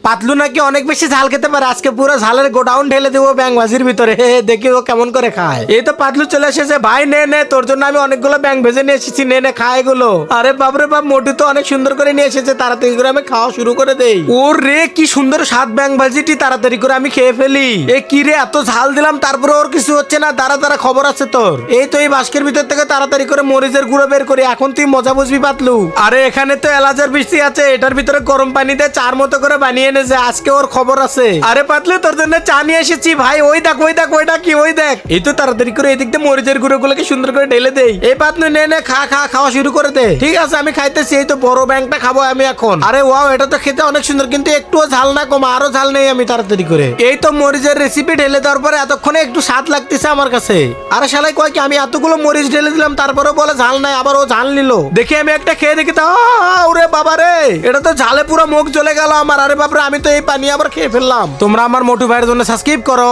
পাতলু নাকি অনেক বেশি ঝাল খেতে পারে, আজকে পুরো ঝালের গোডাউন ঢেলে দেবো ব্যাং ভাজির ভিতরে। দেখি ও কেমন করে খায়। এই তো পাতলু চলে এসেছে। ভাই নে নে, তোর জন্য আমি অনেকগুলো ব্যাং ভেজে নিয়ে এসেছি, নে নে খা এগুলো। আরে বাপরে বাপ, মোটু তো অনেক সুন্দর করে নিয়ে এসেছে, তাড়াতাড়ি করে আমি খাওয়া শুরু করে দেই। ওর রে কি সুন্দর স্বাদ ব্যাং ভাজিটি, তাড়াতাড়ি করে আমি খেয়ে ফেলি। এ কি রে, এত ঝাল দিলাম তারপরে ওর কিছু হচ্ছে না। দাঁড়া দাঁড়া, খবর আছে তোর। এই তো এই বাস্কের ভিতর থেকে তাড়াতাড়ি করে মরিচের গুঁড়ো বের করি, এখন তুই মজা বুঝবি পাতলু। আরে এখানে তো এলাচের বৃষ্টি আছে, এটার ভিতরে গরম পানি দিয়ে চার মতো করে বানিয়ে এনেছে, আজকে ওর খবর আছে। আরে পাতলু, তোর জন্য চা নিয়ে এসেছি ভাই। ওই দেখ ওই দেখ, ওইটা কি, ওই দেখ। এই তো তাড়াতাড়ি করে এদিক দিয়ে মরিচের গুঁড়ো গুলোকে সুন্দর করে ঢেলে দেই। এই পাতলু নে নে, খা খা, খাওয়া শুরু করে দে। ঠিক আছে আমি খাইতেছি, এই তো বড় ব্যাংকটা খাবো আমি এখন। আরে ওয়াও, এটা তো খেতে অনেক সুন্দর, কিন্তু একটুও ঝাল না কমা, আরো ঝাল নেই আমি তাড়াতাড়ি করে। এই তো মরিচের রেসিপি ঢেলে দেওয়ার পরে এতক্ষণে একটু স্বাদ লাগতেছে আমার কাছে। আরে শালাই কয় কি, আমি এতগুলো মরিচ ঢেলে দিলাম তারপরে বলে ঝাল নাই, আবার ও ঝাল নিল। দেখি আমি একটা খেয়ে দেখি, তা ওরে বাবা রে, এটা তো ঝালে পুরো মুখ জ্বলে গেল আমার। আরে বাপরে, আমি তো এই পানি আবার খেয়ে ফেললাম। তোমরা আমার মোটু ভাইয়ের জন্য সাবস্ক্রাইব করো।